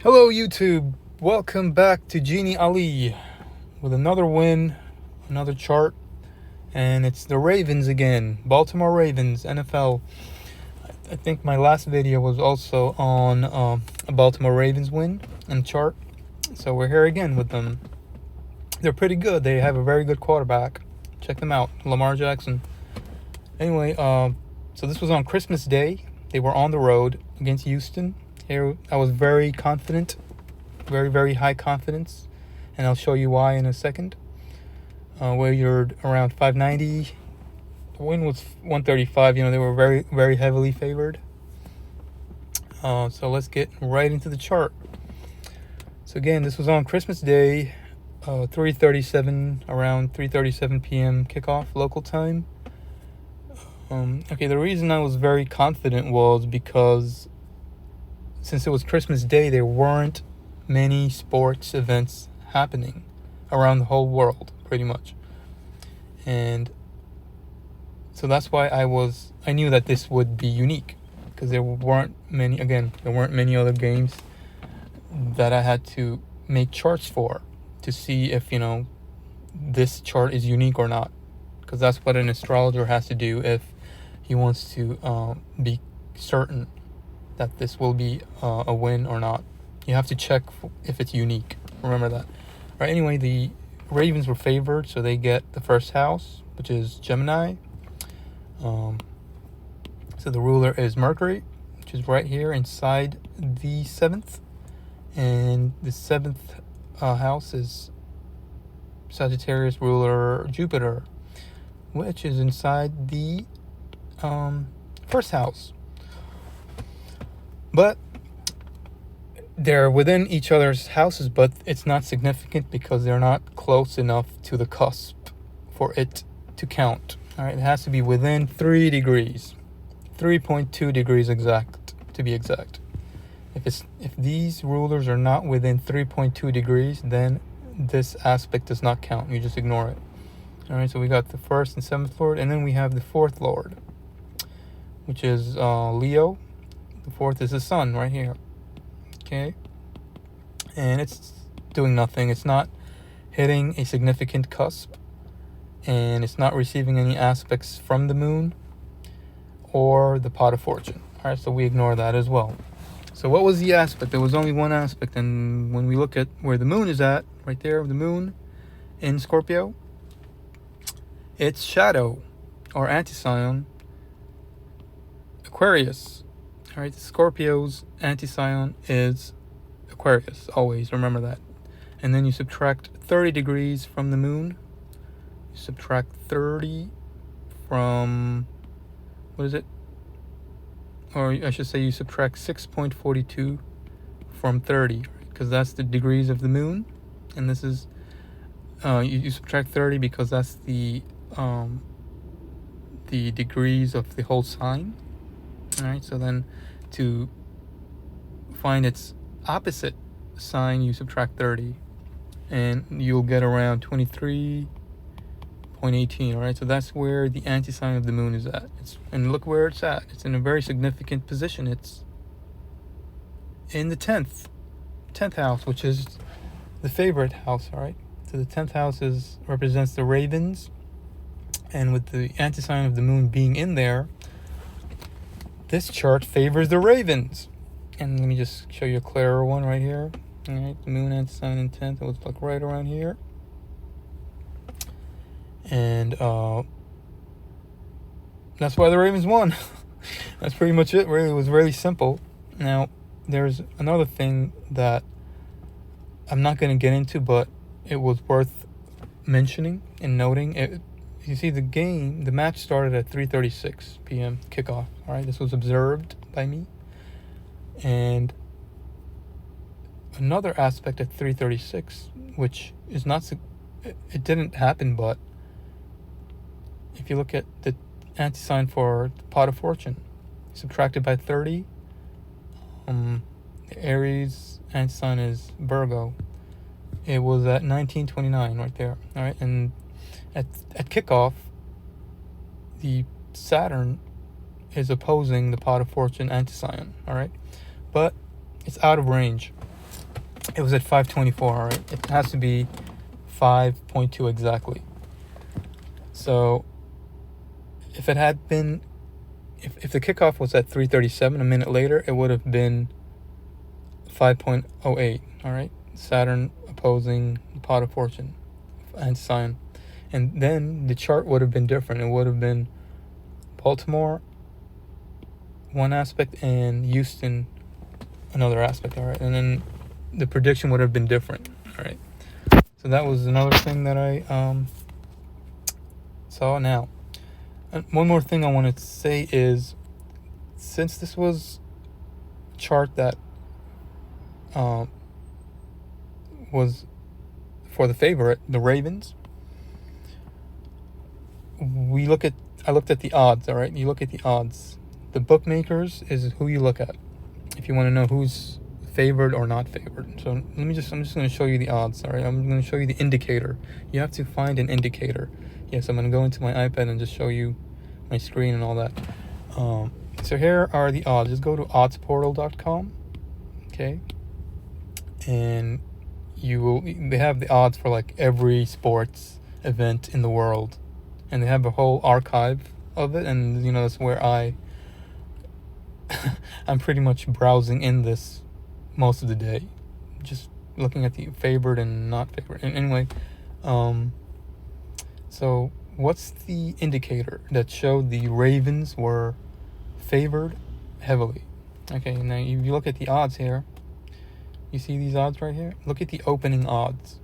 Hello YouTube, welcome back to Genie Ali with another win, another chart, and it's the Ravens again, Baltimore Ravens, NFL. I think my last video was also on a Baltimore Ravens win and chart, so we're here again with them. They're pretty good, they have a very good quarterback. Check them out, Lamar Jackson. Anyway, so this was on Christmas Day. They were on the road against Houston. Here, I was very confident, very high confidence, and I'll show you why in a second. Where you're around 590, the win was 135. They were very heavily favored. So let's get right into the chart. So again, this was on Christmas Day, 3:37, around 3:37 p.m. kickoff local time. Okay, the reason I was very confident was because since it was Christmas Day, there weren't many sports events happening around the whole world, pretty much. And so that's why I knew that this would be unique, because there weren't many other games that I had to make charts for to see if, this chart is unique or not. Because that's what an astrologer has to do if he wants to be certain that this will be a win or not. You have to check if it's unique. Remember that. All right, anyway, the Ravens were favored, so they get the first house, which is Gemini. So the ruler is Mercury, which is right here inside the 7th. And the 7th house is Sagittarius ruler Jupiter, which is inside the first house. But they're within each other's houses, but it's not significant because they're not close enough to the cusp for it to count. All right, it has to be within 3 degrees, 3.2 degrees exact, to be exact. If these rulers are not within 3.2 degrees, then this aspect does not count. You just ignore it. All right, so we got the 1st and 7th lord, and then we have the 4th lord, which is Leo. The 4th is the sun right here. Okay. And it's doing nothing. It's not hitting a significant cusp. And it's not receiving any aspects from the moon or the pot of fortune. All right, so we ignore that as well. So what was the aspect? There was only one aspect. And when we look at where the moon is at, right there, the moon in Scorpio, its shadow or Antiscion, Aquarius. All right, Scorpio's Antiscion is Aquarius, always remember that. And then you subtract 30 degrees from the moon. You subtract 30 from, what is it? Or I should say you subtract 6.42 from 30, because that's the degrees of the moon. And this is, you subtract 30 because that's the degrees of the whole sign. All right, so then to find its opposite sign, you subtract 30, and you'll get around 23.18. All right, so that's where the anti-sign of the moon is at. And look where it's at. It's in a very significant position. It's in the 10th house, which is the favorite house. All right, so the 10th house represents the Ravens, and with the anti-sign of the moon being in there, this chart favors the Ravens. And let me just show you a clearer one right here. All right, the moon and sun in 10th. It looks like right around here. And that's why the Ravens won. That's pretty much it. Really, it was really simple. Now, there's another thing that I'm not going to get into, but it was worth mentioning and noting. You see, the match started at 3:36 p.m. kickoff. All right, this was observed by me. And another aspect at 3:36, which is not, it didn't happen, but if you look at the anti-sign for the pot of fortune, subtracted by 30, the Aries anti-sign is Virgo. It was at 1929 right there. All right, and at kickoff, the Saturn is opposing the pot of fortune Antiscion. All right, but it's out of range. It was at 5:24. All right, it has to be 5.2 exactly. So if it had been, if the kickoff was at 3:37, a minute later, it would have been 5.08. All right, Saturn opposing the pot of fortune, Antiscion, and then the chart would have been different. It would have been Baltimore one aspect and Houston another aspect. All right, and then the prediction would have been different. All right, so that was another thing that I saw. Now, one more thing I wanted to say is, since this was a chart that was for the favorite, the Ravens, I looked at the odds. All right, you look at the odds. The bookmakers is who you look at if you want to know who's favored or not favored. So I'm just going to show you the odds. All right, I'm going to show you the indicator. You have to find an indicator. Yes, I'm going to go into my iPad and just show you my screen and all that. So here are the odds. Just go to oddsportal.com. Okay, and they have the odds for like every sports event in the world, and they have a whole archive of it. And that's where I'm pretty much browsing in this most of the day, just looking at the favored and not favored. And anyway, so what's the indicator that showed the Ravens were favored heavily? Okay, now if you look at the odds here, you see these odds right here? Look at the opening odds.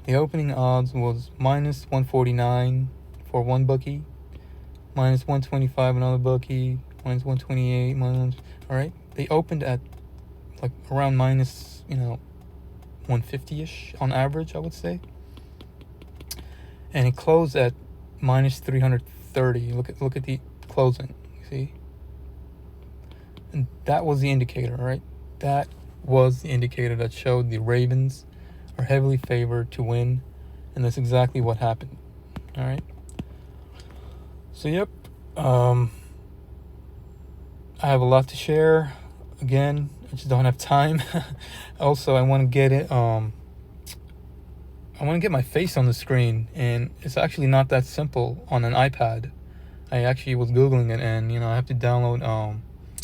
The opening odds was minus 149 for one bookie, minus 125 another bookie, minus 128, all right? They opened at like around minus, 150-ish on average, I would say. And it closed at minus 330. Look at the closing, you see? And that was the indicator, right? That was the indicator that showed the Ravens are heavily favored to win, and that's exactly what happened. All right. So yep, I have a lot to share. Again, I just don't have time. Also, I want to get it. I want to get my face on the screen, and it's actually not that simple on an iPad. I actually was googling it, and I have to download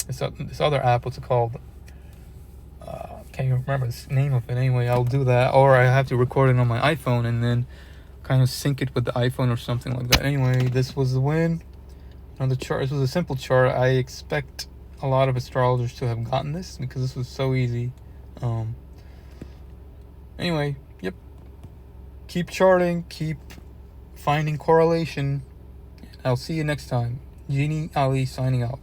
this other app. What's it called? Can't even remember the name of it. Anyway, I'll do that, or I have to record it on my iPhone and then kind of sync it with the iPhone or something like that. Anyway, this was the win. The chart. This was a simple chart. I expect a lot of astrologers to have gotten this because this was so easy. Anyway, yep. Keep charting. Keep finding correlation. I'll see you next time. Genie Ali signing out.